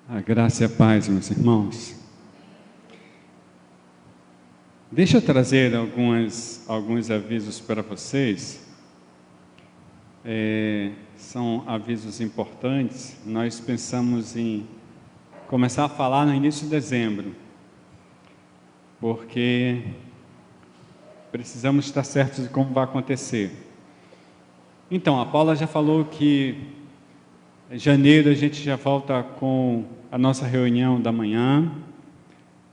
A graça e a paz, meus irmãos. Deixa eu trazer alguns avisos para vocês. São avisos importantes. Nós pensamos em começar a falar no início de dezembro, porque precisamos estar certos de como vai acontecer. Então, a Paula já falou que em janeiro a gente já volta com a nossa reunião da manhã,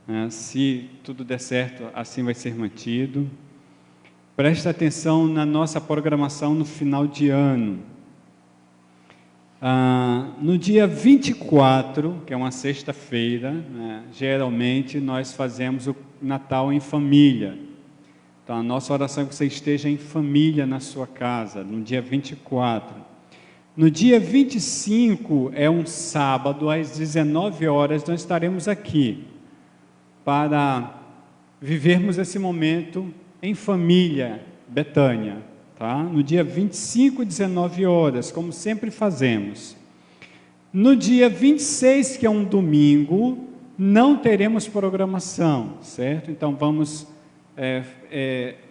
né? Se tudo der certo, assim vai ser mantido. Presta atenção na nossa programação no final de ano. No dia 24, que é uma sexta-feira, né, geralmente nós fazemos o Natal em família. Então a nossa oração é que você esteja em família na sua casa, no dia 24. No dia 25, é um sábado, às 19 horas, nós estaremos aqui para vivermos esse momento em família, Betânia, tá? No dia 25, 19 horas, como sempre fazemos. No dia 26, que é um domingo, não teremos programação, certo? Então vamos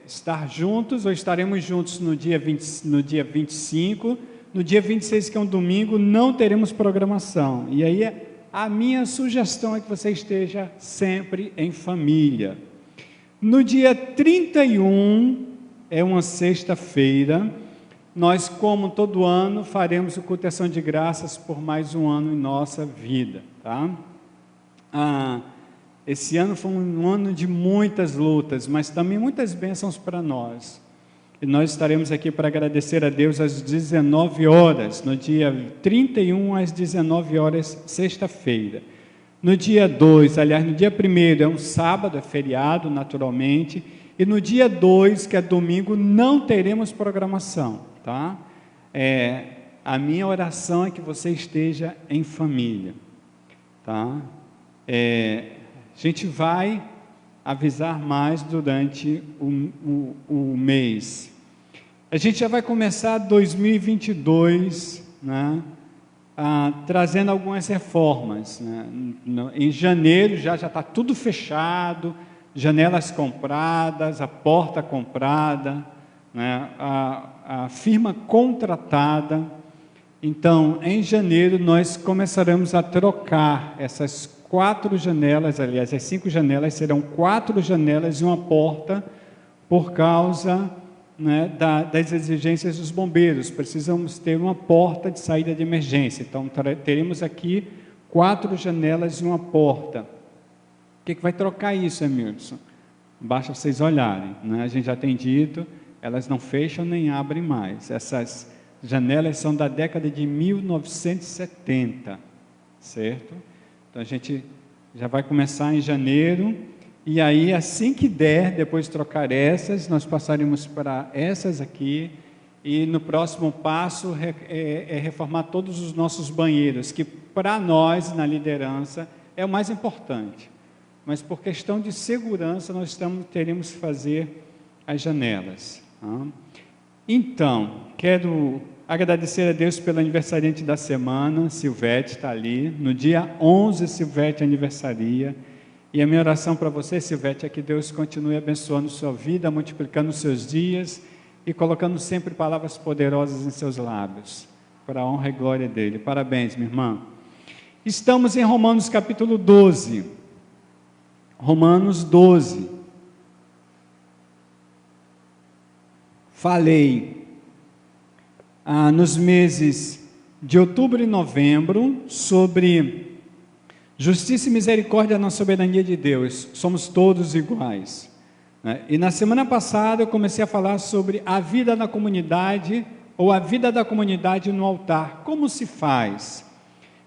estar juntos, ou estaremos juntos no dia 25. No dia 26, que é um domingo, não teremos programação. E aí, a minha sugestão é que você esteja sempre em família. No dia 31, é uma sexta-feira, nós, como todo ano, faremos o culto de ação de graças por mais um ano em nossa vida, tá? Esse ano foi um ano de muitas lutas, mas também muitas bênçãos para nós. E nós estaremos aqui para agradecer a Deus às 19 horas, no dia 31 às 19 horas, sexta-feira. No dia 2, aliás, no dia 1º é um sábado, é feriado naturalmente, e no dia 2, que é domingo, não teremos programação, tá? A minha oração é que você esteja em família, tá? A gente vai avisar mais durante o mês. A gente já vai começar 2022, né, trazendo algumas reformas, né? Em janeiro já está tudo fechado, janelas compradas, a porta comprada, né, a firma contratada. Então, em janeiro, nós começaremos a trocar essas 4 janelas, aliás, as 5 janelas serão 4 janelas e uma porta, por causa, né, das exigências dos bombeiros. Precisamos ter uma porta de saída de emergência. Então, teremos aqui 4 janelas e uma porta. O que vai trocar isso, Emilson? Basta vocês olharem, né? A gente já tem dito, elas não fecham nem abrem mais. Essas janelas são da década de 1970, certo? Então, a gente já vai começar em janeiro, e aí, assim que der, depois de trocar essas, nós passaremos para essas aqui, e no próximo passo é reformar todos os nossos banheiros, que para nós, na liderança, é o mais importante. Mas por questão de segurança, nós teremos que fazer as janelas. Tá? Então, quero agradecer a Deus pelo aniversariante da semana, Silvete está ali. No dia 11, Silvete aniversaria. E a minha oração para você, Silvete, é que Deus continue abençoando sua vida, multiplicando os seus dias e colocando sempre palavras poderosas em seus lábios, para a honra e glória dele. Parabéns, minha irmã. Estamos em Romanos capítulo 12. Romanos 12. Falei nos meses de outubro e novembro sobre justiça e misericórdia na soberania de Deus. Somos todos iguais, né? E na semana passada eu comecei a falar sobre a vida na comunidade, ou a vida da comunidade no altar. Como se faz?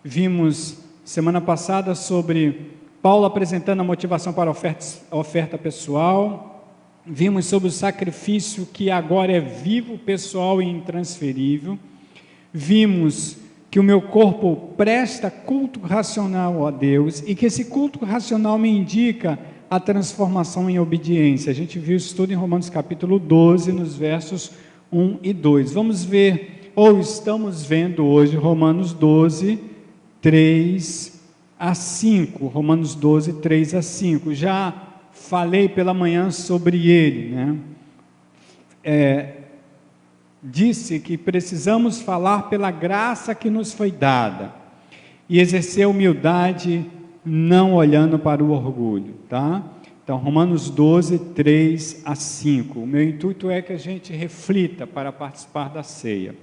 Vimos semana passada sobre Paulo apresentando a motivação para a oferta pessoal. Vimos sobre o sacrifício que agora é vivo, pessoal e intransferível. Vimos que o meu corpo presta culto racional a Deus e que esse culto racional me indica a transformação em obediência. A gente viu isso tudo em Romanos capítulo 12, nos versos 1 e 2. Vamos ver, ou estamos vendo hoje, Romanos 12, 3 a 5, Romanos 12, 3 a 5. Já falei pela manhã sobre ele, né? Disse que precisamos falar pela graça que nos foi dada e exercer a humildade, não olhando para o orgulho, tá? Então, Romanos 12, 3 a 5. O meu intuito é que a gente reflita para participar da ceia.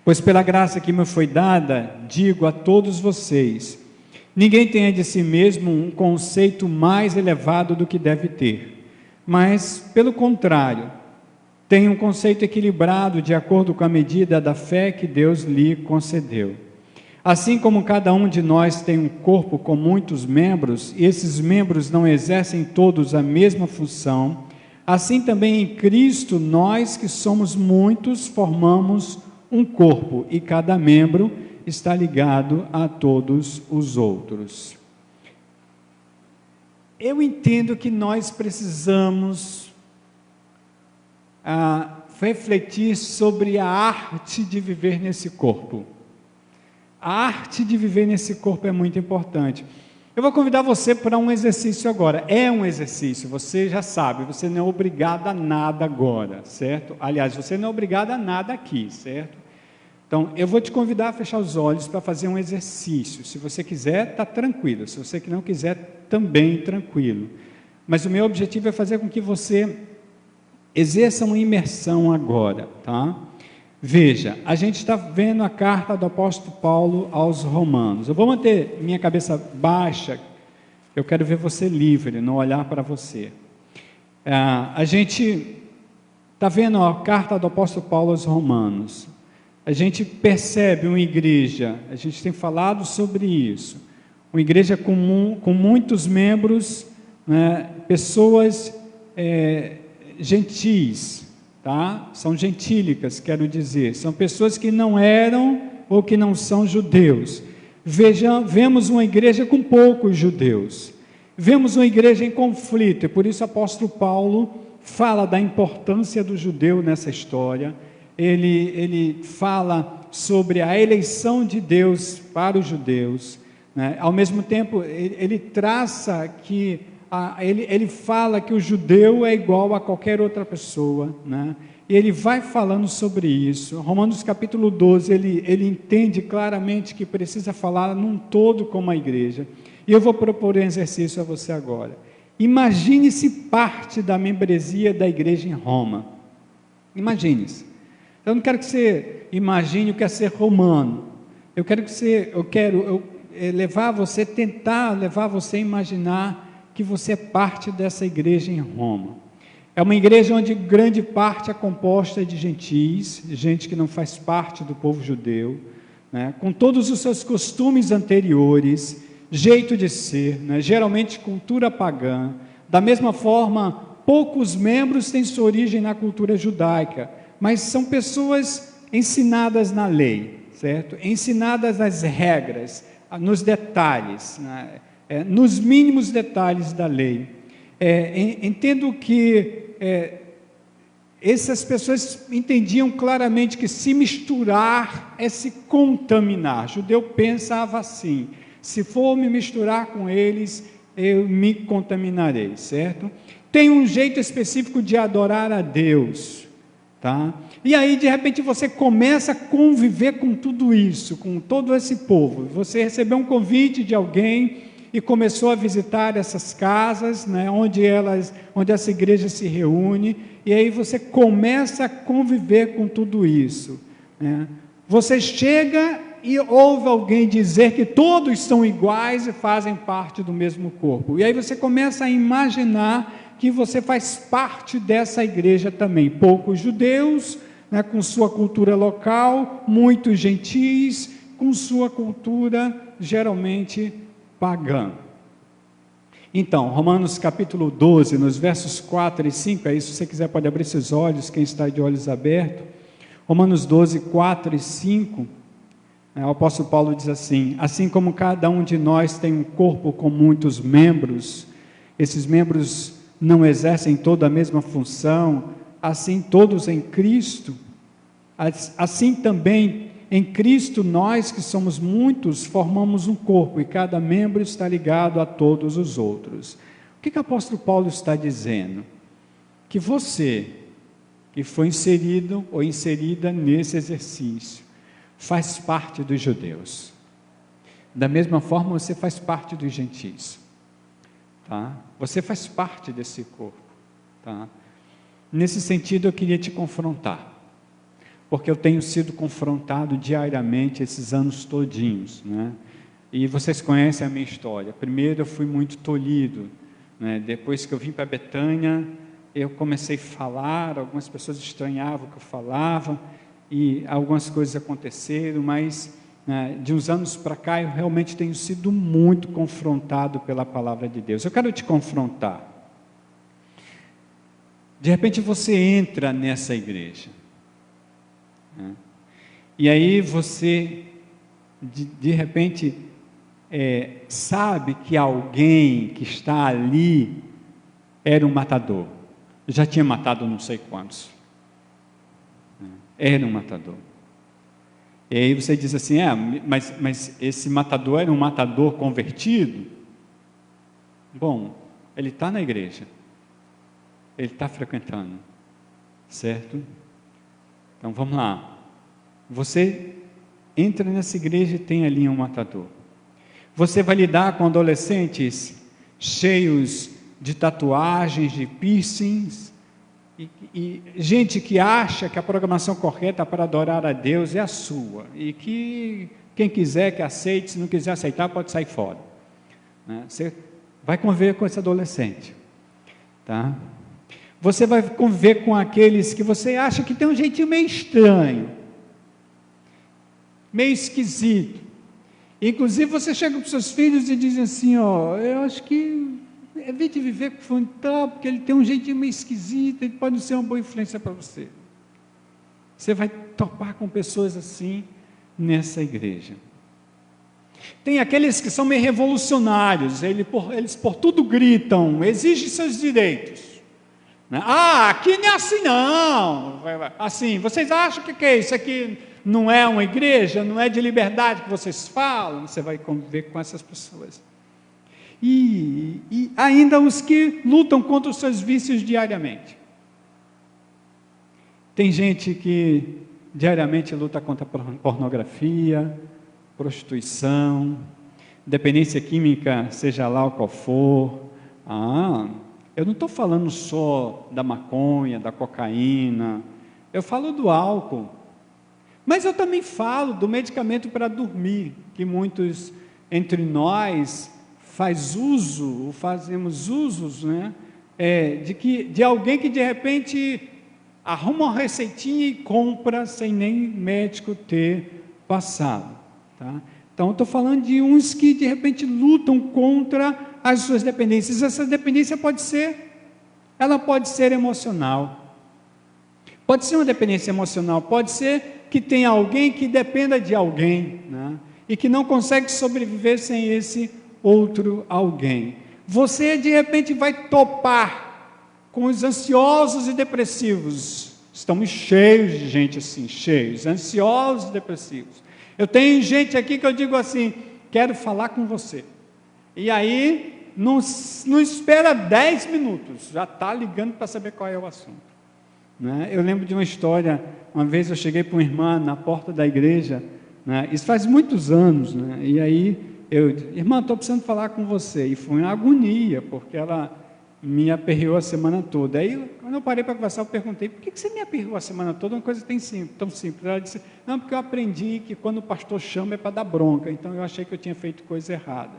Pois pela graça que me foi dada, digo a todos vocês, ninguém tenha de si mesmo um conceito mais elevado do que deve ter, mas, pelo contrário, tenha um conceito equilibrado de acordo com a medida da fé que Deus lhe concedeu. Assim como cada um de nós tem um corpo com muitos membros, e esses membros não exercem todos a mesma função, assim também em Cristo, nós que somos muitos, formamos um corpo, e cada membro está ligado a todos os outros. Eu entendo que nós precisamos refletir sobre a arte de viver nesse corpo. A arte de viver nesse corpo é muito importante. Eu vou convidar você para um exercício agora. É um exercício, você já sabe, você não é obrigado a nada agora, certo? Aliás, você não é obrigado a nada aqui, certo? Então, eu vou te convidar a fechar os olhos para fazer um exercício. Se você quiser, está tranquilo. Se você não quiser, também tranquilo. Mas o meu objetivo é fazer com que você exerça uma imersão agora, tá? Veja, a gente está vendo a carta do apóstolo Paulo aos Romanos. Eu vou manter minha cabeça baixa, eu quero ver você livre, não olhar para você. A gente está vendo a carta do apóstolo Paulo aos Romanos. A gente percebe uma igreja, a gente tem falado sobre isso, uma igreja comum, com muitos membros, né, pessoas gentis, tá? São gentílicas, quero dizer, são pessoas que não eram ou que não são judeus. Vemos uma igreja com poucos judeus, vemos uma igreja em conflito, e por isso o apóstolo Paulo fala da importância do judeu nessa história. Ele fala sobre a eleição de Deus para os judeus, né? Ao mesmo tempo ele traça que ele fala que o judeu é igual a qualquer outra pessoa, né? E ele vai falando sobre isso. Romanos capítulo 12, ele entende claramente que precisa falar num todo como a igreja. E eu vou propor um exercício a você agora. Imagine-se parte da membresia da igreja em Roma. Imagine-se. Eu não quero que você imagine o que é ser romano. Tentar levar você a imaginar que você é parte dessa igreja em Roma. É uma igreja onde grande parte é composta de gentis, gente que não faz parte do povo judeu, né, com todos os seus costumes anteriores, jeito de ser, né, geralmente cultura pagã. Da mesma forma, poucos membros têm sua origem na cultura judaica, mas são pessoas ensinadas na lei, certo? Ensinadas nas regras, nos detalhes, né? Nos mínimos detalhes da lei. Entendo que essas pessoas entendiam claramente que se misturar é se contaminar. O judeu pensava assim: se for me misturar com eles, eu me contaminarei, certo? Tem um jeito específico de adorar a Deus. Tá? E aí de repente você começa a conviver com tudo isso, com todo esse povo. Você recebeu um convite de alguém e começou a visitar essas casas, né, onde essa igreja se reúne, e aí você começa a conviver com tudo isso, né? Você chega e ouve alguém dizer que todos são iguais e fazem parte do mesmo corpo, e aí você começa a imaginar que você faz parte dessa igreja também. Poucos judeus, né, com sua cultura local, muitos gentis, com sua cultura geralmente pagã. Então, Romanos capítulo 12, nos versos 4 e 5, aí se você quiser pode abrir seus olhos, quem está de olhos abertos. Romanos 12, 4 e 5, o apóstolo Paulo diz assim: assim como cada um de nós tem um corpo com muitos membros, esses membros não exercem toda a mesma função, assim todos em Cristo, assim também em Cristo, nós que somos muitos, formamos um corpo, e cada membro está ligado a todos os outros. O que o apóstolo Paulo está dizendo? Que você, que foi inserido ou inserida nesse exercício, faz parte dos judeus. Da mesma forma, você faz parte dos gentios. Tá? Você faz parte desse corpo. Tá? Nesse sentido, eu queria te confrontar, porque eu tenho sido confrontado diariamente esses anos todinhos, né? E vocês conhecem a minha história. Primeiro eu fui muito tolhido, né? Depois que eu vim para Betânia, eu comecei a falar, algumas pessoas estranhavam o que eu falava, e algumas coisas aconteceram, mas né, de uns anos para cá eu realmente tenho sido muito confrontado pela palavra de Deus. Eu quero te confrontar. De repente você entra nessa igreja, né? E aí você, de repente, sabe que alguém que está ali era um matador, já tinha matado não sei quantos, era um matador. E aí você diz assim, mas esse matador era um matador convertido? Bom, ele está na igreja, ele está frequentando, certo? Então vamos lá, você entra nessa igreja e tem ali um matador. Você vai lidar com adolescentes cheios de tatuagens, de piercings, e gente que acha que a programação correta para adorar a Deus é a sua, e que quem quiser que aceite, se não quiser aceitar pode sair fora, né? Você vai conviver com esse adolescente, tá? Você vai conviver com aqueles que você acha que tem um jeitinho meio estranho, meio esquisito. Inclusive você chega para os seus filhos e diz assim, eu acho que evite viver com fulano tal, porque ele tem um jeitinho meio esquisito, ele pode ser uma boa influência para você. Você vai topar com pessoas assim nessa igreja. Tem aqueles que são meio revolucionários, eles por tudo gritam, exigem seus direitos. Aqui não é assim não, assim, vocês acham que é isso aqui não é uma igreja, não é de liberdade que vocês falam? Você vai conviver com essas pessoas. E ainda os que lutam contra os seus vícios diariamente. Tem gente que diariamente luta contra a pornografia, prostituição, dependência química, seja lá o qual for. Eu não estou falando só da maconha, da cocaína, eu falo do álcool, mas eu também falo do medicamento para dormir, que muitos entre nós fazemos usos, né, de alguém que de repente arruma uma receitinha e compra sem nem médico ter passado, tá? Então eu estou falando de uns que de repente lutam contra as suas dependências. Essa dependência pode ser emocional, pode ser uma dependência emocional, pode ser que tenha alguém que dependa de alguém, né, e que não consegue sobreviver sem esse outro alguém. Você de repente vai topar com os ansiosos e depressivos. Estamos cheios de gente assim, ansiosos e depressivos. Eu tenho gente aqui que eu digo assim, quero falar com você, e aí não espera 10 minutos, já está ligando para saber qual é o assunto, né? Eu lembro de uma história, uma vez eu cheguei para uma irmã na porta da igreja, né? Isso faz muitos anos, né? E aí irmã, estou precisando falar com você, e foi uma agonia, porque ela me aperreou a semana toda. Aí, quando eu parei para conversar, eu perguntei, por que você me aperreou a semana toda? Uma coisa tão simples. Ela disse, não, porque eu aprendi que quando o pastor chama é para dar bronca, então eu achei que eu tinha feito coisa errada,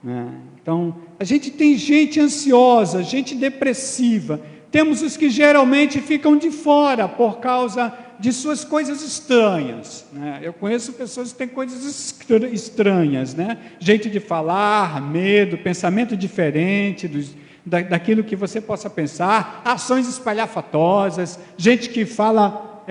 né? Então, a gente tem gente ansiosa, gente depressiva, temos os que geralmente ficam de fora, por causa de suas coisas estranhas, né? Eu conheço pessoas que têm coisas estranhas, né? Jeito de falar, medo, pensamento diferente daquilo que você possa pensar, ações espalhafatosas, gente que fala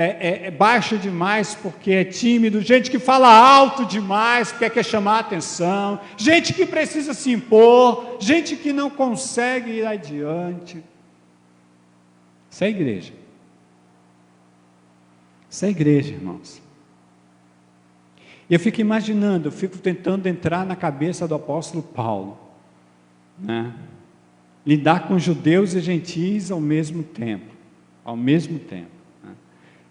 baixo demais porque é tímido, gente que fala alto demais porque quer chamar a atenção, gente que precisa se impor, gente que não consegue ir adiante. Isso é igreja. Isso é igreja, irmãos. E eu fico imaginando, eu fico tentando entrar na cabeça do apóstolo Paulo, né? Lidar com judeus e gentis ao mesmo tempo, né?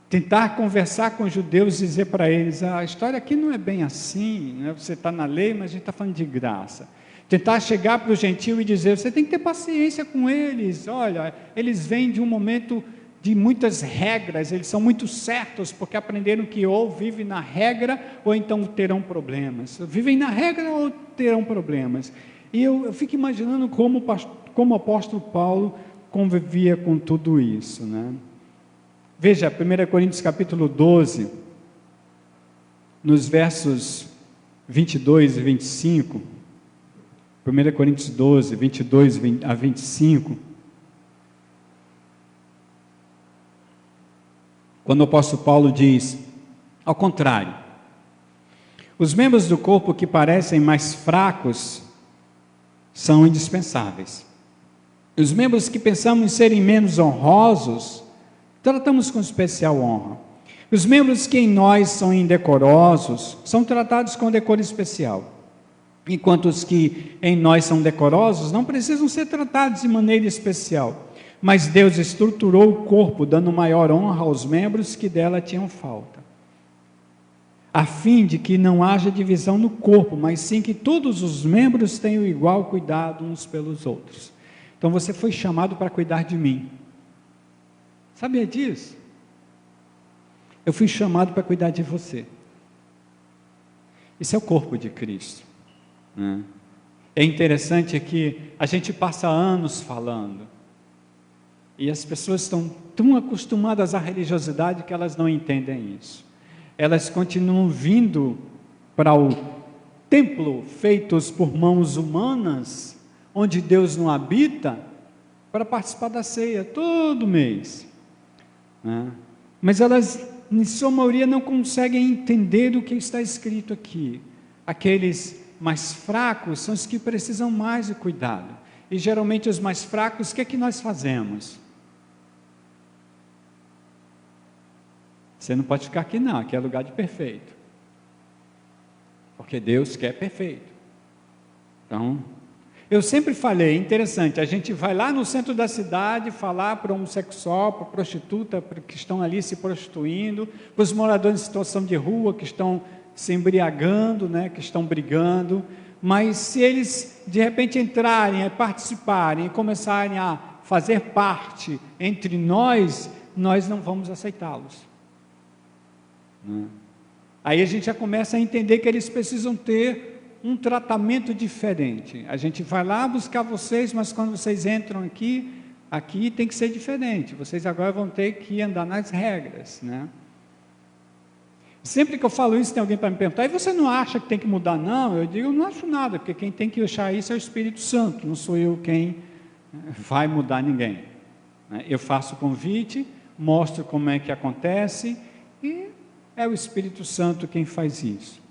Tentar conversar com os judeus e dizer para eles, a história aqui não é bem assim, né? Você está na lei, mas a gente está falando de graça. Tentar chegar para o gentil e dizer, você tem que ter paciência com eles, olha, eles vêm de um momento de muitas regras, eles são muito certos, porque aprenderam que ou vivem na regra, ou então terão problemas. Vivem na regra ou terão problemas. E eu fico imaginando como o apóstolo Paulo convivia com tudo isso, né? Veja, 1 Coríntios capítulo 12, nos versos 22 e 25, 1 Coríntios 12, 22 a 25, quando o apóstolo Paulo diz, ao contrário, os membros do corpo que parecem mais fracos são indispensáveis. Os membros que pensamos serem menos honrosos, tratamos com especial honra. Os membros que em nós são indecorosos, são tratados com decoro especial. Enquanto os que em nós são decorosos, não precisam ser tratados de maneira especial. Mas Deus estruturou o corpo, dando maior honra aos membros que dela tinham falta, a fim de que não haja divisão no corpo, mas sim que todos os membros tenham igual cuidado uns pelos outros. Então você foi chamado para cuidar de mim. Sabia disso? Eu fui chamado para cuidar de você. Isso é o corpo de Cristo, né? É interessante que a gente passa anos falando, e as pessoas estão tão acostumadas à religiosidade que elas não entendem isso. Elas continuam vindo para o templo feitos por mãos humanas, onde Deus não habita, para participar da ceia todo mês, né? Mas elas, em sua maioria, não conseguem entender o que está escrito aqui. Aqueles mais fracos são os que precisam mais de cuidado. E geralmente os mais fracos, o que é que nós fazemos? Você não pode ficar aqui não, aqui é lugar de perfeito, porque Deus quer perfeito. Então, eu sempre falei, interessante, a gente vai lá no centro da cidade falar para um homossexual, para prostituta que estão ali se prostituindo, para os moradores em situação de rua que estão se embriagando, né, que estão brigando, mas se eles de repente entrarem, participarem e começarem a fazer parte entre nós não vamos aceitá-los. Aí a gente já começa a entender que eles precisam ter um tratamento diferente. A gente vai lá buscar vocês, mas quando vocês entram aqui tem que ser diferente. Vocês agora vão ter que andar nas regras, né? Sempre que eu falo isso, tem alguém para me perguntar, e você não acha que tem que mudar? Não, eu digo, eu não acho nada, porque quem tem que achar isso é o Espírito Santo, não sou eu quem vai mudar ninguém. Eu faço o convite, mostro como é que acontece, e é o Espírito Santo quem faz isso.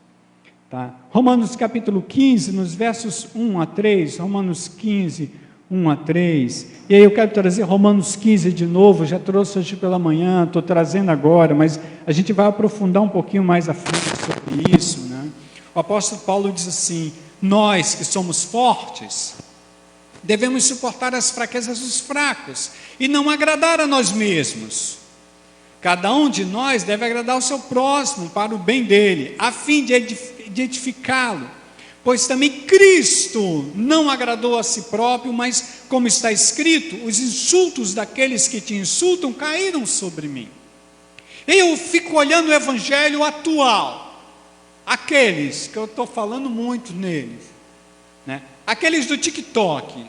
Tá? Romanos capítulo 15, nos versos 1 a 3, Romanos 15, 1 a 3, e aí eu quero trazer Romanos 15 de novo, já trouxe hoje pela manhã, estou trazendo agora, mas a gente vai aprofundar um pouquinho mais à frente sobre isso, né? O apóstolo Paulo diz assim, nós que somos fortes, devemos suportar as fraquezas dos fracos, e não agradar a nós mesmos. Cada um de nós deve agradar o seu próximo para o bem dele, a fim de edificá-lo. Pois também Cristo não agradou a si próprio, mas, como está escrito, os insultos daqueles que te insultam caíram sobre mim. Eu fico olhando o evangelho atual, aqueles que eu estou falando muito neles, né? Aqueles do TikTok,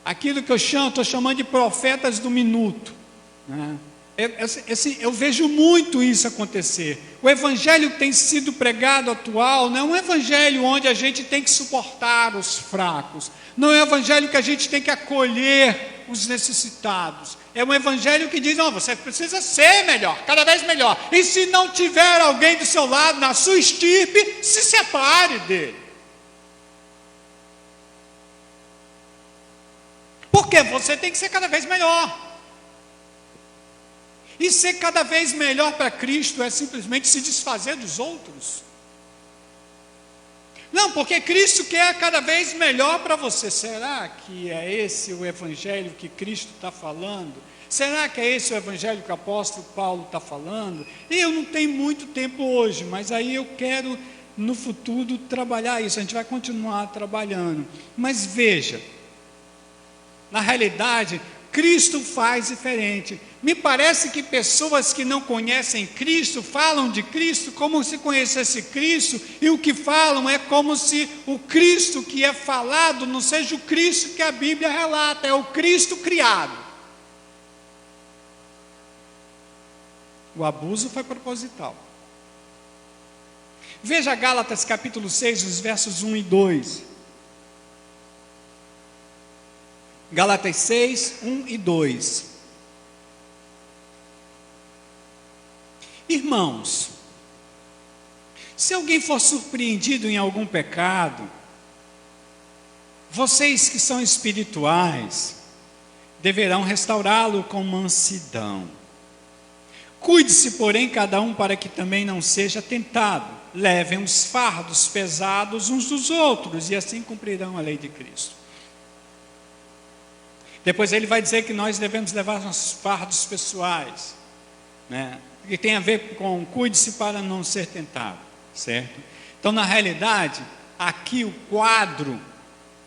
aquilo que eu estou chamando de profetas do minuto, né? Eu vejo muito isso acontecer. O evangelho que tem sido pregado atual não é um evangelho onde a gente tem que suportar os fracos, não é um evangelho que a gente tem que acolher os necessitados, é um evangelho que diz, não, você precisa ser melhor, cada vez melhor, e se não tiver alguém do seu lado, na sua estirpe, se separe dele. Porque você tem que ser cada vez melhor. E ser cada vez melhor para Cristo é simplesmente se desfazer dos outros. Não, porque Cristo quer cada vez melhor para você. Será que é esse o evangelho que Cristo está falando? Será que é esse o evangelho que o apóstolo Paulo está falando? E eu não tenho muito tempo hoje, mas aí eu quero no futuro trabalhar isso. A gente vai continuar trabalhando. Mas veja, na realidade, Cristo faz diferente. Me parece que pessoas que não conhecem Cristo falam de Cristo como se conhecesse Cristo, e o que falam é como se o Cristo que é falado não seja o Cristo que a Bíblia relata, é o Cristo criado. O abuso foi proposital. Veja Gálatas capítulo 6, os versos 1 e 2. Gálatas 6, 1 e 2. Irmãos, se alguém for surpreendido em algum pecado, vocês que são espirituais, deverão restaurá-lo com mansidão. Cuide-se, porém, cada um para que também não seja tentado. Levem os fardos pesados uns dos outros, e assim cumprirão a lei de Cristo. Depois ele vai dizer que nós devemos levar nossos fardos pessoais, né? Que tem a ver com cuide-se para não ser tentado, certo? Então, na realidade, aqui o quadro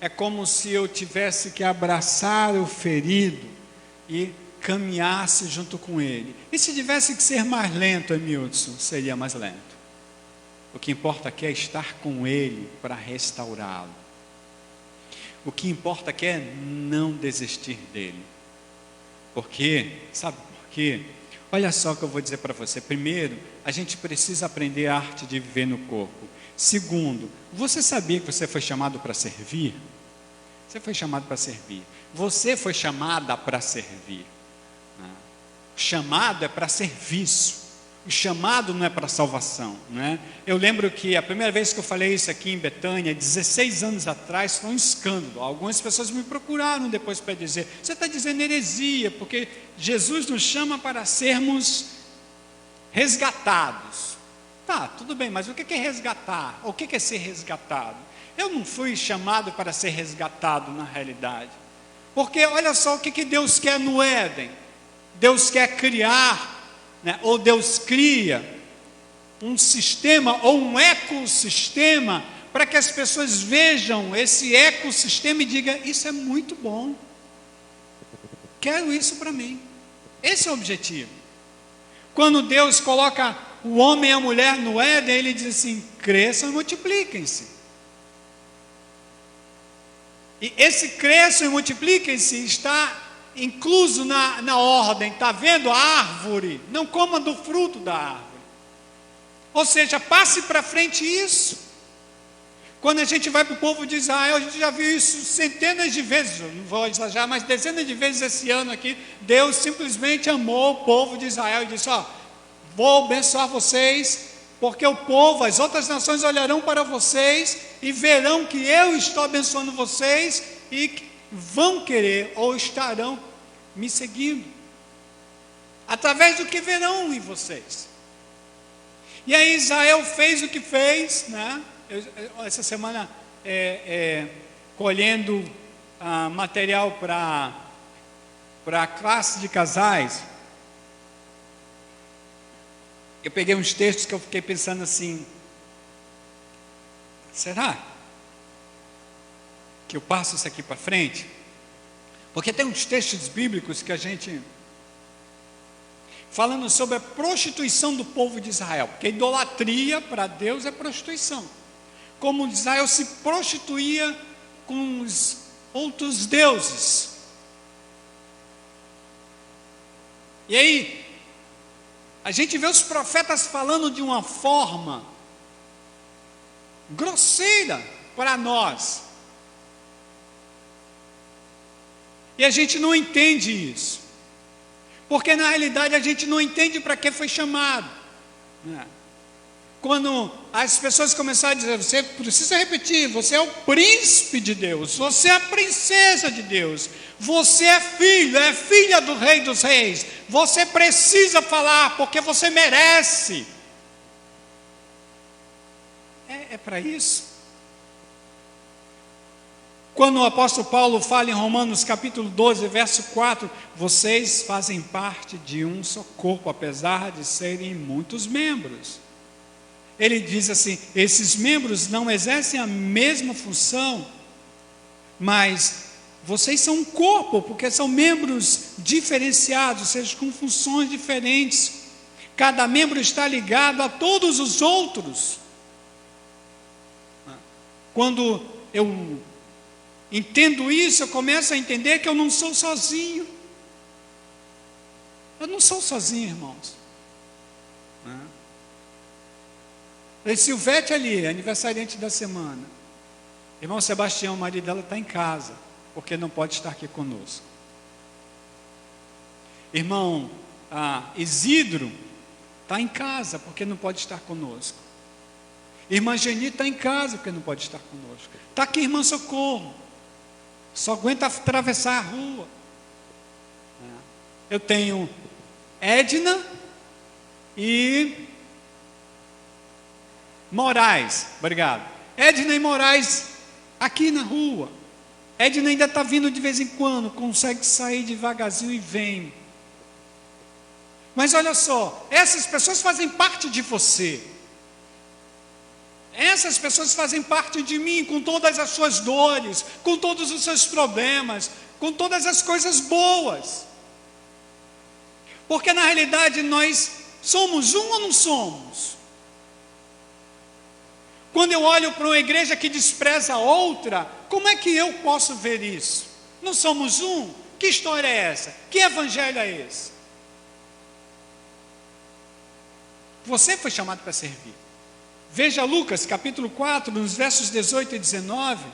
é como se eu tivesse que abraçar o ferido e caminhasse junto com ele. E se tivesse que ser mais lento, Emilson, seria mais lento. O que importa aqui é estar com ele para restaurá-lo. O que importa aqui é não desistir dele. Porque, sabe por quê? Olha só o que eu vou dizer para você. Primeiro, a gente precisa aprender a arte de viver no corpo. Segundo, você sabia que você foi chamado para servir? Você foi chamado para servir. Você foi chamada para servir. O chamado é para serviço. O chamado não é para salvação, né? Eu lembro que a primeira vez que eu falei isso aqui em Betânia, 16 anos atrás, foi um escândalo. Algumas pessoas me procuraram depois para dizer: você está dizendo heresia, porque Jesus nos chama para sermos resgatados. Tá, tudo bem, mas o que é resgatar? O que é ser resgatado? Eu não fui chamado para ser resgatado na realidade. Porque olha só o que Deus quer no Éden. Deus quer criar, né, ou Deus cria um sistema ou um ecossistema para que as pessoas vejam esse ecossistema e digam: isso é muito bom, quero isso para mim. Esse é o objetivo. Quando Deus coloca o homem e a mulher no Éden, ele diz assim: cresçam e multipliquem-se. E esse cresçam e multipliquem-se está incluso na ordem. Está vendo a árvore? Não coma do fruto da árvore. Ou seja, passe para frente isso. Quando a gente vai para o povo de Israel, a gente já viu isso centenas de vezes, não vou exagerar, mas dezenas de vezes esse ano aqui. Deus simplesmente amou o povo de Israel e disse: ó, vou abençoar vocês, porque o povo, as outras nações olharão para vocês e verão que eu estou abençoando vocês e vão querer ou estarão me seguindo, através do que verão em vocês. E aí Israel fez o que fez, né? Essa semana colhendo material para a classe de casais, eu peguei uns textos que eu fiquei pensando assim: será que eu passo isso aqui para frente? Porque tem uns textos bíblicos que a gente falando sobre a prostituição do povo de Israel, porque idolatria para Deus é prostituição. Como Israel se prostituía com os outros deuses. E aí, a gente vê os profetas falando de uma forma grosseira para nós. E a gente não entende isso. Porque na realidade a gente não entende para que foi chamado, né? Quando as pessoas começaram a dizer: você precisa repetir, você é o príncipe de Deus, você é a princesa de Deus, você é filho, é filha do rei dos reis, você precisa falar porque você merece. É para isso. Quando o apóstolo Paulo fala em Romanos capítulo 12, verso 4, vocês fazem parte de um só corpo, apesar de serem muitos membros. Ele diz assim, esses membros não exercem a mesma função, mas vocês são um corpo, porque são membros diferenciados, ou seja, com funções diferentes. Cada membro está ligado a todos os outros. Quando eu entendo isso, eu começo a entender que eu não sou sozinho. Eu não sou sozinho, irmãos. E Silvete ali, aniversariante da semana. Irmão Sebastião, o marido dela está em casa, porque não pode estar aqui conosco. Irmão Isidro está em casa, porque não pode estar conosco. Irmã Geni está em casa, porque não pode estar conosco. Está aqui irmã Socorro, só aguenta atravessar a rua. Eu tenho Edna e Moraes, obrigado. Edna e Moraes aqui na rua. Edna ainda está vindo de vez em quando, consegue sair devagarzinho e vem. Mas olha só, essas pessoas fazem parte de você. Essas pessoas fazem parte de mim, com todas as suas dores, com todos os seus problemas, com todas as coisas boas. Porque na realidade nós somos um ou não somos? Quando eu olho para uma igreja que despreza a outra, como é que eu posso ver isso? Não somos um? Que história é essa? Que evangelho é esse? Você foi chamado para servir. Veja Lucas capítulo 4, nos versos 18 e 19.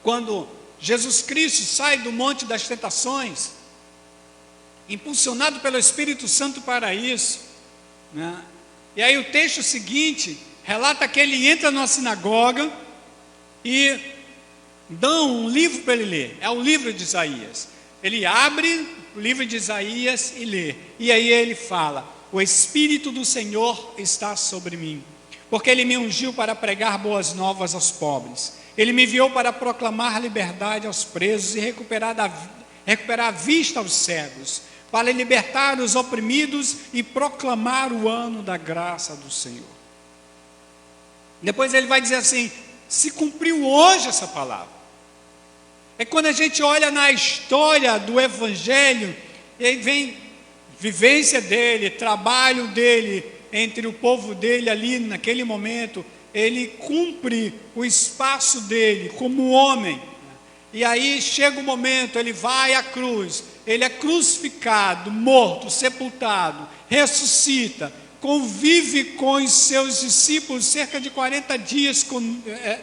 Quando Jesus Cristo sai do Monte das Tentações, impulsionado pelo Espírito Santo para isso, né? E aí o texto seguinte relata que ele entra numa sinagoga e dão um livro para ele ler, é o livro de Isaías. Ele abre o livro de Isaías e lê, e aí ele fala, o Espírito do Senhor está sobre mim, porque Ele me ungiu para pregar boas novas aos pobres, Ele me enviou para proclamar liberdade aos presos e recuperar a vista aos cegos, para libertar os oprimidos e proclamar o ano da graça do Senhor. Depois ele vai dizer assim, se cumpriu hoje essa palavra. É quando a gente olha na história do Evangelho, e aí vem vivência dele, trabalho dele, entre o povo dele ali naquele momento, ele cumpre o espaço dele como homem. E aí chega o momento, ele vai à cruz, ele é crucificado, morto, sepultado, ressuscita, convive com os seus discípulos cerca de 40 dias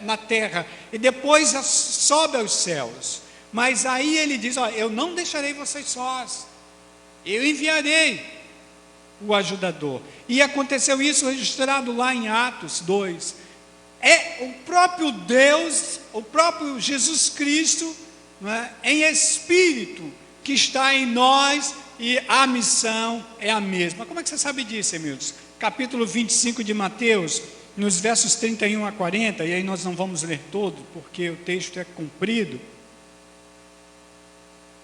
na terra, e depois sobe aos céus. Mas aí ele diz, eu não deixarei vocês sós, eu enviarei o ajudador. E aconteceu isso registrado lá em Atos 2. É o próprio Deus, o próprio Jesus Cristo, não é, em espírito, que está em nós, e a missão é a mesma. Como é que você sabe disso, Emilson? Capítulo 25 de Mateus, nos versos 31 a 40, e aí nós não vamos ler todo, porque o texto é comprido.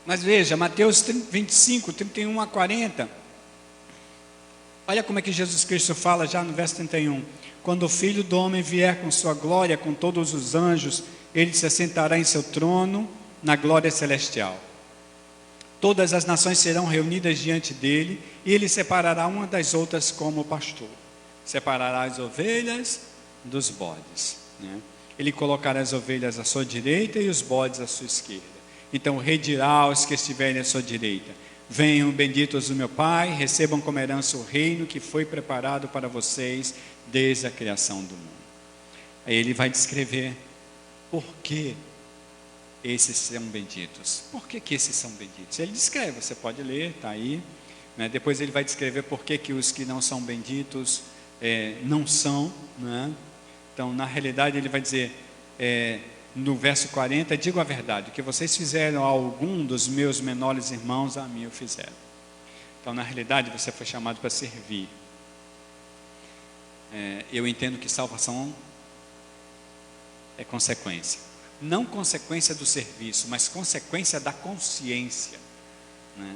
Mas veja, Mateus 25, 31 a 40. Olha como é que Jesus Cristo fala já no verso 31. Quando o Filho do Homem vier com sua glória, com todos os anjos, ele se assentará em seu trono na glória celestial. Todas as nações serão reunidas diante dele, e ele separará uma das outras como pastor. Separará as ovelhas dos bodes, né? Ele colocará as ovelhas à sua direita e os bodes à sua esquerda. Então o rei dirá aos que estiverem à sua direita, venham benditos do meu Pai, recebam como herança o reino que foi preparado para vocês desde a criação do mundo. Aí ele vai descrever por que esses são benditos. Por que esses são benditos? Ele descreve, você pode ler, está aí, né? Depois ele vai descrever por que os que não são benditos não são, né? Então na realidade ele vai dizer, no verso 40, digo a verdade, o que vocês fizeram a algum dos meus menores irmãos, a mim o fizeram. Então na realidade você foi chamado para servir. eu entendo que salvação é consequência. Não consequência do serviço, mas consequência da consciência, né?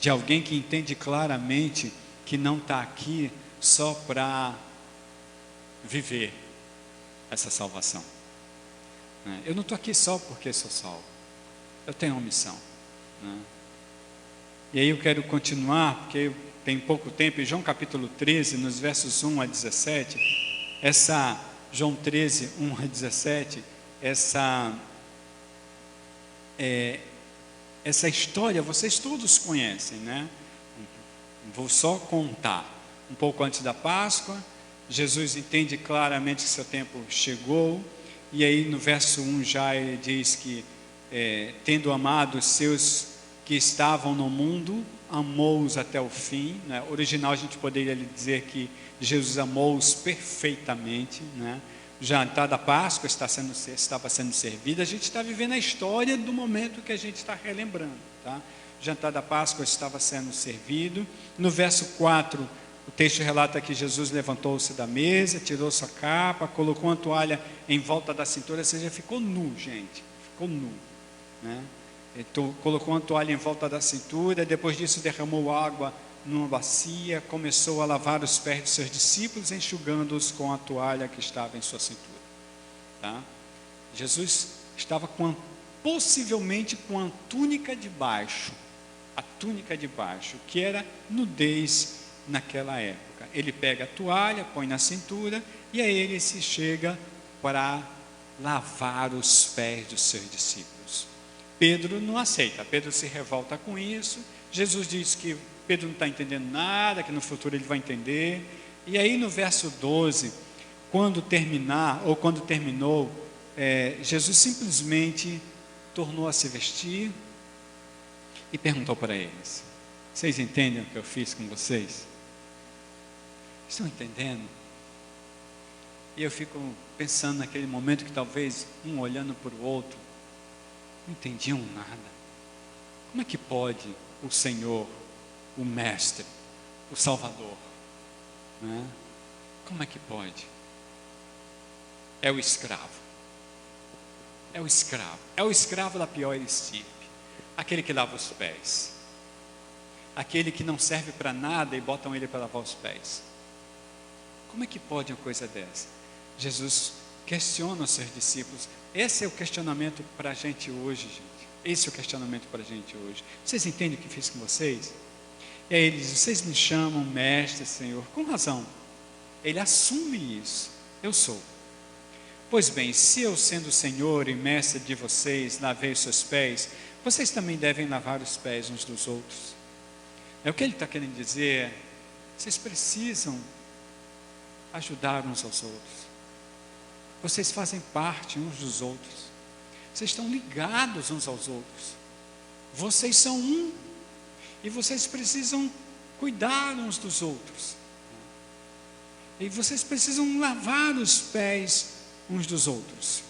De alguém que entende claramente que não está aqui só para viver essa salvação, né? Eu não estou aqui só porque sou salvo, eu tenho uma missão, né? E aí eu quero continuar, porque tem pouco tempo, em João capítulo 13, nos versos 1 a 17, João 13, 1 a 17, essa história vocês todos conhecem, né? Vou só contar. Um pouco antes da Páscoa, Jesus entende claramente que seu tempo chegou, e aí no verso 1 já ele diz que, tendo amado os seus que estavam no mundo, amou-os até o fim, né? Original a gente poderia dizer que Jesus amou-os perfeitamente, né? O jantar da Páscoa estava sendo servido, a gente está vivendo a história do momento que a gente está relembrando, tá? O jantar da Páscoa estava sendo servido. No verso 4, o texto relata que Jesus levantou-se da mesa, tirou sua capa, colocou uma toalha em volta da cintura, ou seja, ficou nu, gente, ficou nu, né? Então, colocou uma toalha em volta da cintura, depois disso derramou água numa bacia, começou a lavar os pés dos seus discípulos, enxugando-os com a toalha que estava em sua cintura, tá? Jesus estava possivelmente com a túnica de baixo, que era nudez naquela época. Ele pega a toalha, põe na cintura, e aí ele se chega para lavar os pés dos seus discípulos. Pedro não aceita, Pedro se revolta com isso. Jesus diz que Pedro não está entendendo nada, que no futuro ele vai entender. E aí no verso 12, quando terminou, Jesus simplesmente tornou a se vestir e perguntou para eles: vocês entendem o que eu fiz com vocês? Estão entendendo? E eu fico pensando naquele momento que talvez um olhando para o outro, não entendiam nada. Como é que pode o Senhor, o Mestre, o Salvador, né? Como é que pode? É o escravo, é o escravo da pior estirpe, aquele que lava os pés, aquele que não serve para nada e botam ele para lavar os pés. Como é que pode uma coisa dessa? Jesus questiona os seus discípulos. Esse é o questionamento para a gente hoje, gente. Esse é o questionamento para a gente hoje. Vocês entendem o que fiz com vocês? E aí ele diz: vocês me chamam mestre, Senhor, com razão. Ele assume isso. Eu sou. Pois bem, se eu, sendo Senhor e mestre de vocês, lavei os seus pés, vocês também devem lavar os pés uns dos outros. O que ele está querendo dizer: vocês precisam ajudar uns aos outros. Vocês fazem parte uns dos outros. Vocês estão ligados uns aos outros. Vocês são um. E vocês precisam cuidar uns dos outros. E vocês precisam lavar os pés uns dos outros.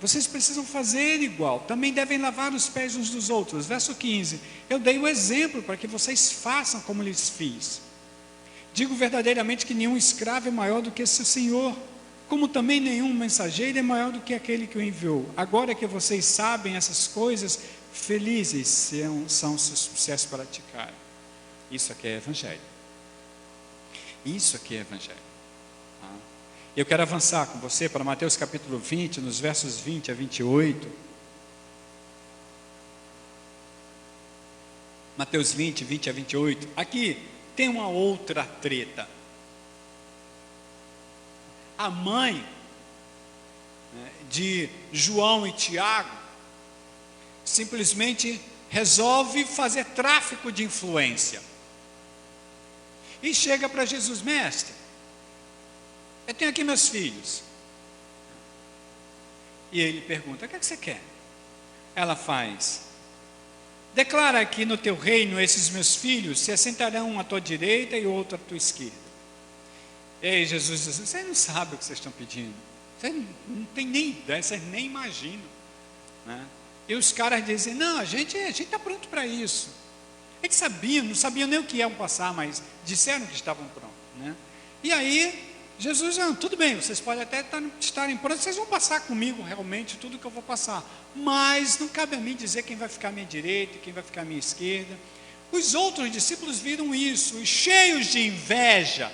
Vocês precisam fazer igual. Também devem lavar os pés uns dos outros. Verso 15. Eu dei o exemplo para que vocês façam como lhes fiz. Digo verdadeiramente que nenhum escravo é maior do que seu senhor, como também nenhum mensageiro é maior do que aquele que o enviou. Agora que vocês sabem essas coisas, felizes são se as praticarem. Isso aqui é evangelho. Isso aqui é evangelho. Eu quero avançar com você para Mateus capítulo 20, nos versos 20 a 28. Mateus 20, 20 a 28. Aqui tem uma outra treta. A mãe de João e Tiago simplesmente resolve fazer tráfico de influência. E chega para Jesus: mestre, eu tenho aqui meus filhos. E ele pergunta: o que é que você quer? Ela faz: declara que no teu reino esses meus filhos se assentarão um à tua direita e outro à tua esquerda. E aí Jesus diz: vocês não sabem o que vocês estão pedindo. Vocês não têm nem ideia, vocês nem imaginam, né? E os caras dizem: não, a gente está pronto para isso. Eles sabiam, não sabiam nem o que iam passar, mas disseram que estavam prontos, né? E aí Jesus, tudo bem, vocês podem até estarem prontos, vocês vão passar comigo realmente tudo que eu vou passar, mas não cabe a mim dizer quem vai ficar à minha direita e quem vai ficar à minha esquerda. Os outros discípulos viram isso, e cheios de inveja,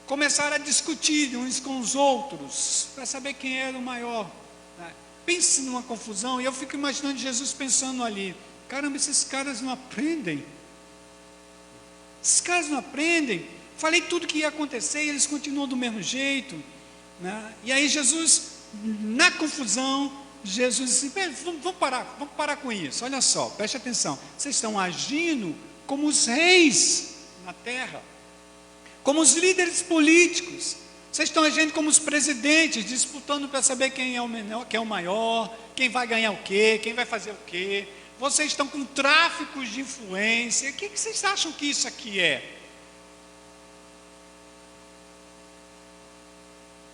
começaram a discutir uns com os outros, para saber quem era o maior. Pense numa confusão, e eu fico imaginando Jesus pensando ali, caramba, esses caras não aprendem, falei tudo que ia acontecer e eles continuam do mesmo jeito, né? E aí Jesus, na confusão, Jesus disse, vamos parar com isso, olha só, preste atenção, vocês estão agindo como os reis na terra, como os líderes políticos, vocês estão agindo como os presidentes, disputando para saber quem é o menor, quem é o maior, quem vai ganhar o quê, quem vai fazer o quê, vocês estão com tráficos de influência, o que vocês acham que isso aqui é?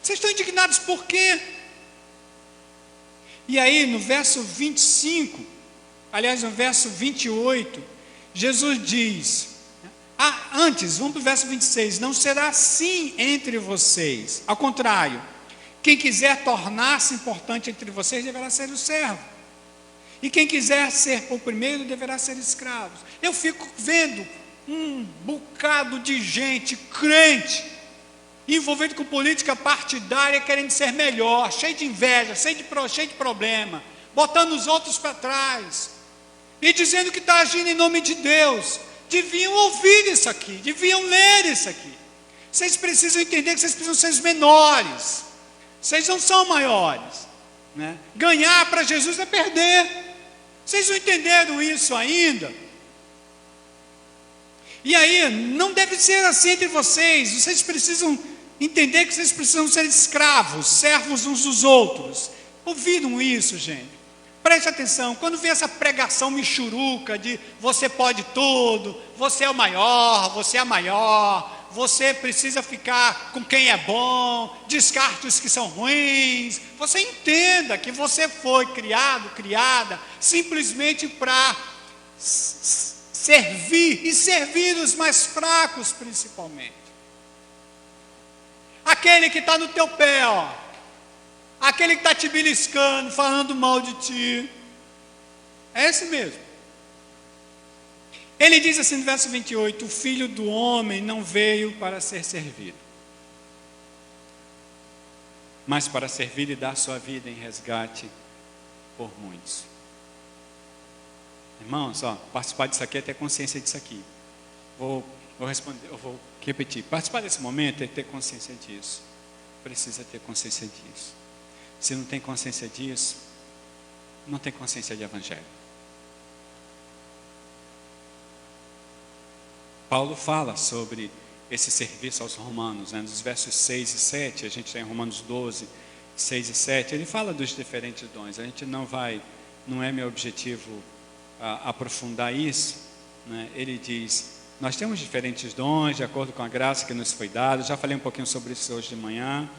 Vocês estão indignados por quê? E aí no verso 25, aliás no verso 28, Jesus diz, antes, vamos para o verso 26, não será assim entre vocês, ao contrário, quem quiser tornar-se importante entre vocês deverá ser o servo, e quem quiser ser o primeiro deverá ser escravo. Eu fico vendo um bocado de gente crente, envolvido com política partidária, querendo ser melhor, cheio de inveja, cheio de problema, botando os outros para trás, e dizendo que está agindo em nome de Deus. Deviam ouvir isso aqui, deviam ler isso aqui. Vocês precisam entender que vocês precisam ser os menores, vocês não são maiores, né? Ganhar para Jesus é perder. Vocês não entenderam isso ainda? E aí, não deve ser assim entre vocês, vocês precisam entender que vocês precisam ser escravos, servos uns dos outros. Ouviram isso, gente? Preste atenção, quando vem essa pregação michuruca de você pode tudo, você é o maior, você é a maior, você precisa ficar com quem é bom, descarte os que são ruins, você entenda que você foi criada, simplesmente para servir, e servir os mais fracos principalmente. Aquele que está no teu pé, aquele que está te beliscando, falando mal de ti, é esse mesmo. Ele diz assim no verso 28, o Filho do Homem não veio para ser servido, mas para servir e dar sua vida em resgate por muitos. Irmãos, participar disso aqui é ter consciência disso aqui. Vou repetir. Participar desse momento é ter consciência disso. Precisa ter consciência disso. Se não tem consciência disso, não tem consciência de evangelho. Paulo fala sobre esse serviço aos romanos, nos versos 6 e 7, a gente está em Romanos 12, 6 e 7, ele fala dos diferentes dons. A gente não é meu objetivo aprofundar isso, né? Ele diz, nós temos diferentes dons de acordo com a graça que nos foi dada. Já falei um pouquinho sobre isso hoje de manhã.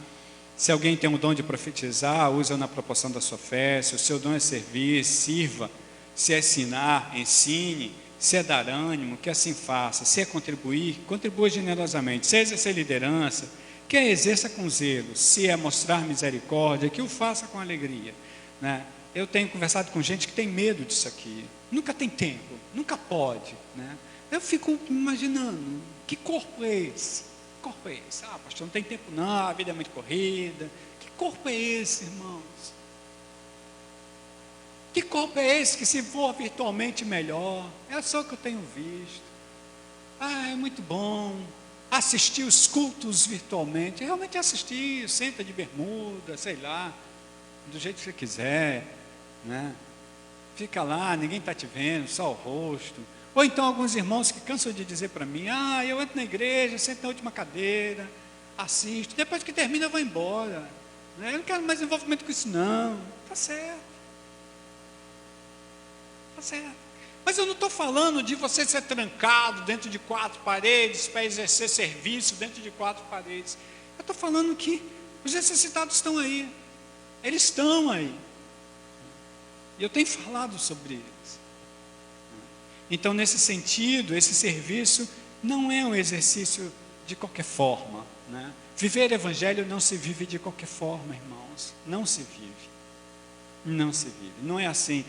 Se alguém tem um dom de profetizar, usa na proporção da sua fé. Se o seu dom é servir, sirva. Se é ensinar, ensine. Se é dar ânimo, que assim faça. Se é contribuir, contribua generosamente. Se é exercer liderança, que a exerça com zelo. Se é mostrar misericórdia, que o faça com alegria, né? Eu tenho conversado com gente que tem medo disso aqui, nunca tem tempo, nunca pode, né? Eu fico imaginando, que corpo é esse? Que corpo é esse? Pastor, não tem tempo não, a vida é muito corrida. Que corpo é esse, irmãos? Que corpo é esse que, se for virtualmente, melhor? É só o que eu tenho visto. É muito bom assistir os cultos virtualmente. Realmente assistir, senta de bermuda, sei lá, do jeito que você quiser, né? Fica lá, ninguém está te vendo, só o rosto. Ou então alguns irmãos que cansam de dizer para mim, eu entro na igreja, sento na última cadeira, assisto, depois que termina eu vou embora, né? Eu não quero mais envolvimento com isso não. Está certo. Está certo. Mas eu não estou falando de você ser trancado dentro de 4 paredes para exercer serviço dentro de 4 paredes. Eu estou falando que os necessitados estão aí. Eles estão aí. E eu tenho falado sobre eles. Então, nesse sentido, esse serviço não é um exercício de qualquer forma, né? Viver evangelho não se vive de qualquer forma, irmãos. Não se vive. Não se vive. Não é assim,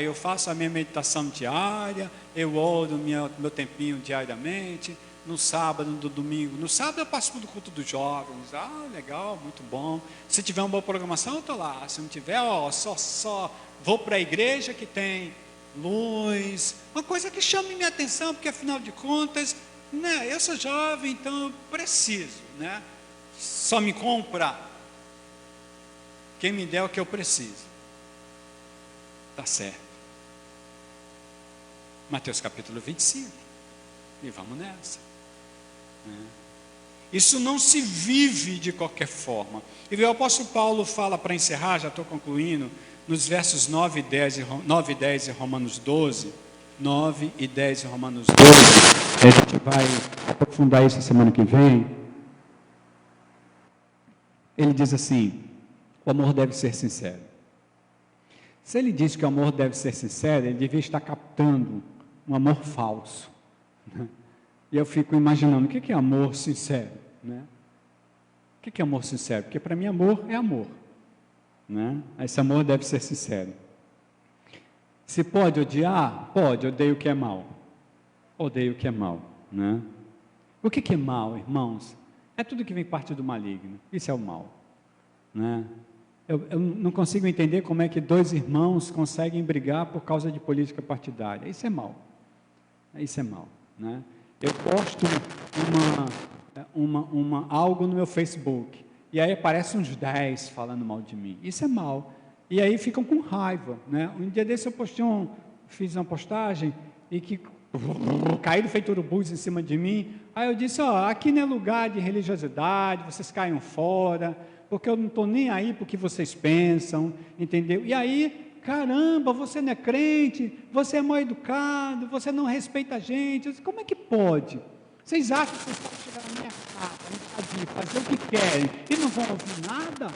eu faço a minha meditação diária, eu oro meu tempinho diariamente, no sábado, no domingo. No sábado eu participo do culto dos jovens. Legal, muito bom. Se tiver uma boa programação, eu estou lá. Se não tiver, só vou para a igreja que tem luz. Uma coisa que chame minha atenção, porque afinal de contas, né, eu sou jovem, então eu preciso, né? Só me compra quem me der o que eu preciso. Está certo. Mateus capítulo 25. E vamos nessa. Isso não se vive de qualquer forma. E o apóstolo Paulo fala, para encerrar, já estou concluindo, nos versos 9 e 10 em Romanos 12. 9 e 10 em Romanos 12. A gente vai aprofundar isso semana que vem. Ele diz assim: o amor deve ser sincero. Se ele diz que o amor deve ser sincero, ele devia estar captando um amor falso, né? E eu fico imaginando, o que é amor sincero, né? O que é amor sincero? Porque para mim amor é amor, né? Esse amor deve ser sincero. Se pode odiar? Pode, odeio o que é mal. Odeio o que é mal, né? O que é mal, irmãos? É tudo que vem parte do maligno. Isso é o mal, né? Eu não consigo entender como é que dois irmãos conseguem brigar por causa de política partidária. Isso é mal. Isso é mal, né? Eu posto algo no meu Facebook, e aí aparecem uns 10 falando mal de mim. Isso é mal. E aí ficam com raiva, né? Um dia desse eu fiz uma postagem e que caíram feito urubus em cima de mim. Aí eu disse, aqui não é lugar de religiosidade, vocês caiam fora, porque eu não estou nem aí para o que vocês pensam, entendeu? E aí, caramba, você não é crente, você é mal educado, você não respeita a gente. Eu disse, como é que pode? Vocês acham que vocês podem chegar na minha casa, fazer o que querem e não vão ouvir nada?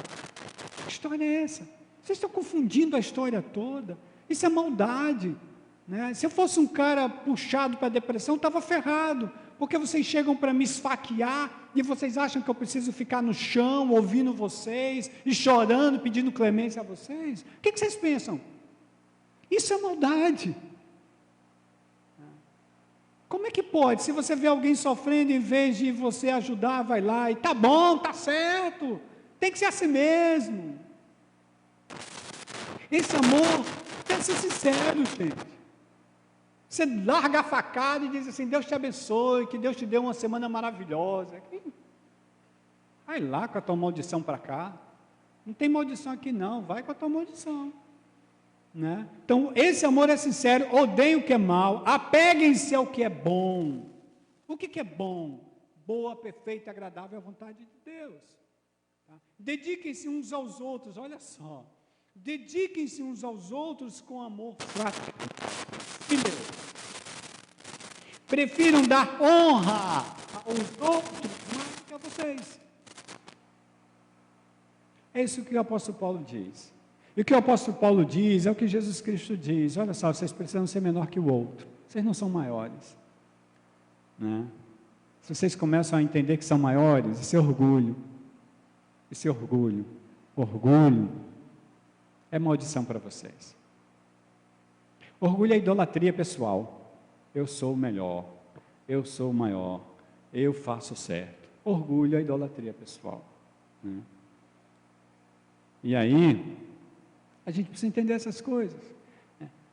Que história é essa? Vocês estão confundindo a história toda. Isso é maldade, né? Se eu fosse um cara puxado para a depressão, eu estava ferrado, porque vocês chegam para me esfaquear e vocês acham que eu preciso ficar no chão ouvindo vocês e chorando, pedindo clemência a vocês? O que vocês pensam? Isso é maldade. Como é que pode? Se você vê alguém sofrendo, em vez de você ajudar, vai lá e tá bom, tá certo, tem que ser assim mesmo. Esse amor tem que ser sincero, gente. Você larga a facada e diz assim, Deus te abençoe, que Deus te dê uma semana maravilhosa. Vai lá com a tua maldição para cá. Não tem maldição aqui não, vai com a tua maldição, né? Então, esse amor é sincero, odeiem o que é mal, apeguem-se ao que é bom. O que é bom? Boa, perfeita, agradável à vontade de Deus. Tá? Dediquem-se uns aos outros, olha só. Dediquem-se uns aos outros com amor prático. Primeiro, prefiram dar honra aos outros mais do que a vocês. É isso que o apóstolo Paulo diz. E o que o apóstolo Paulo diz é o que Jesus Cristo diz. Olha só, vocês precisam ser menor que o outro. Vocês não são maiores, né? Se vocês começam a entender que são maiores, esse orgulho, orgulho é maldição para vocês. Orgulho é idolatria pessoal. Eu sou o melhor, eu sou o maior, eu faço certo. Orgulho é idolatria pessoal, né? E aí, a gente precisa entender essas coisas.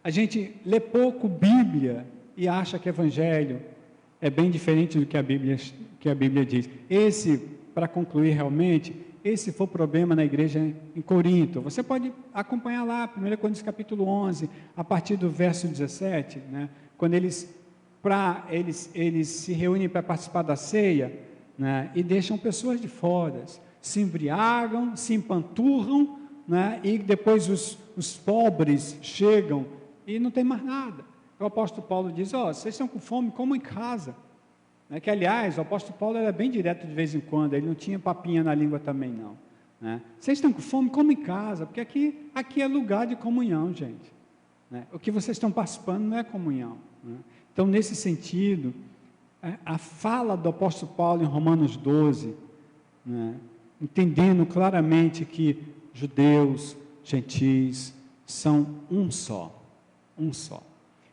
A gente lê pouco Bíblia e acha que Evangelho é bem diferente do que a Bíblia diz. Para concluir realmente, esse foi o problema na igreja em Corinto. Você pode acompanhar lá, 1 Coríntios capítulo 11, a partir do verso 17, né? Quando eles se reúnem para participar da ceia, né? E deixam pessoas de fora, se embriagam, se empanturram, né? E depois os pobres chegam e não tem mais nada. O apóstolo Paulo diz, vocês estão com fome, comam em casa. Né? Que, aliás, o apóstolo Paulo era bem direto de vez em quando, ele não tinha papinha na língua também, não. Né? Vocês estão com fome, comam em casa, porque aqui é lugar de comunhão, gente. Né? O que vocês estão participando não é comunhão. Né? Então, nesse sentido, a fala do apóstolo Paulo em Romanos 12, né? Entendendo claramente que judeus, gentis, são um só.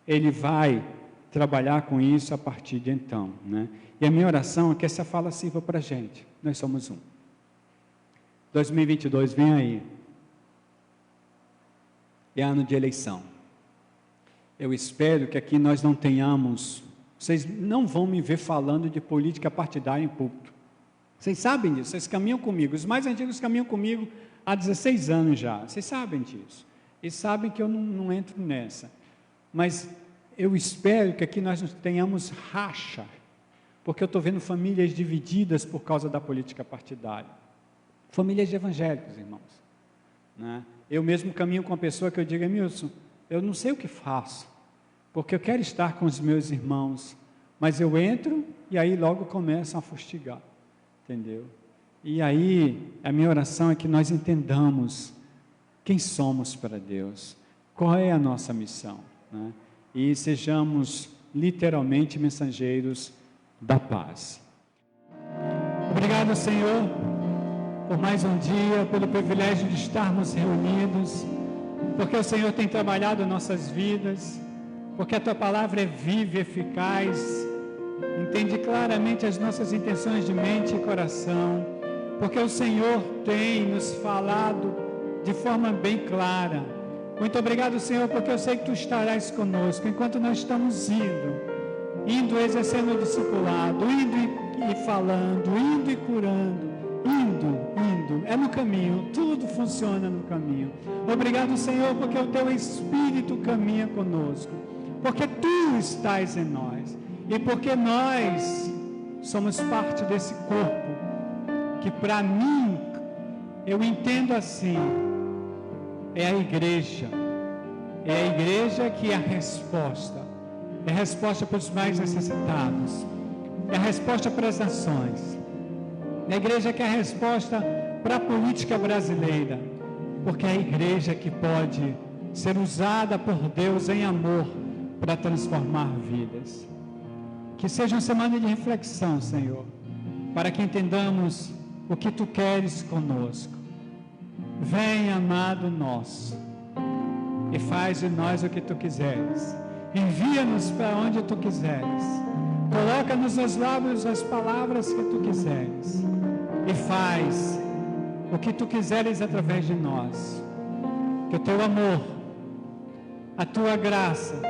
Ele vai trabalhar com isso a partir de então, né? E a minha oração é que essa fala sirva para a gente. Nós somos um. 2022 vem aí. É ano de eleição. Eu espero que aqui nós não tenhamos... Vocês não vão me ver falando de política partidária em púlpito. Vocês sabem disso, vocês caminham comigo. Os mais antigos caminham comigo há 16 anos já. Vocês sabem disso. E sabem que eu não entro nessa. Mas eu espero que aqui nós não tenhamos racha, porque eu estou vendo famílias divididas por causa da política partidária. Famílias de evangélicos, irmãos, né? Eu mesmo caminho com uma pessoa que eu digo: Emilson, eu não sei o que faço, porque eu quero estar com os meus irmãos, mas eu entro e aí logo começam a fustigar, entendeu? E aí a minha oração é que nós entendamos quem somos para Deus, qual é a nossa missão, né? E sejamos literalmente mensageiros da paz. Obrigado, Senhor, por mais um dia, pelo privilégio de estarmos reunidos, porque o Senhor tem trabalhado nossas vidas, porque a Tua palavra é viva e eficaz, entende claramente as nossas intenções de mente e coração, porque o Senhor tem nos falado de forma bem clara. Muito obrigado, Senhor, porque eu sei que Tu estarás conosco enquanto nós estamos indo exercendo o discipulado, indo e falando, indo e curando, indo, é no caminho, tudo funciona no caminho. Obrigado, Senhor, porque o Teu Espírito caminha conosco, porque Tu estás em nós, e porque nós somos parte desse corpo, que para mim, eu entendo assim, é a igreja que é a resposta para os mais necessitados, é a resposta para as nações, é a igreja que é a resposta para a política brasileira, porque é a igreja que pode ser usada por Deus em amor para transformar vidas. Que seja uma semana de reflexão, Senhor, para que entendamos o que Tu queres conosco. Vem, amado nosso, e faz de nós o que Tu quiseres. Envia-nos para onde Tu quiseres. Coloca-nos nos lábios as palavras que Tu quiseres. E faz o que Tu quiseres através de nós. Que o Teu amor, a Tua graça,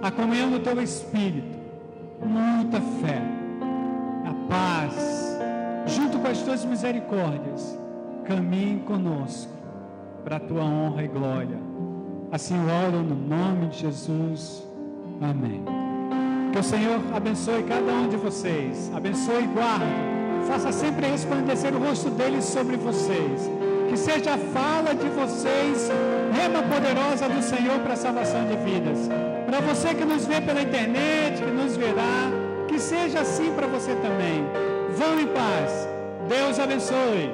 a comunhão do Teu Espírito, muita fé, a paz, junto com as Tuas misericórdias, caminhe conosco para a Tua honra e glória. Assim eu oro no nome de Jesus. Amém. Que o Senhor abençoe cada um de vocês, abençoe e guarde, faça sempre resplandecer o rosto dele sobre vocês, que seja a fala de vocês rema poderosa do Senhor para a salvação de vidas. Para você que nos vê pela internet, que nos verá, que seja assim para você também. Vão em paz. Deus abençoe.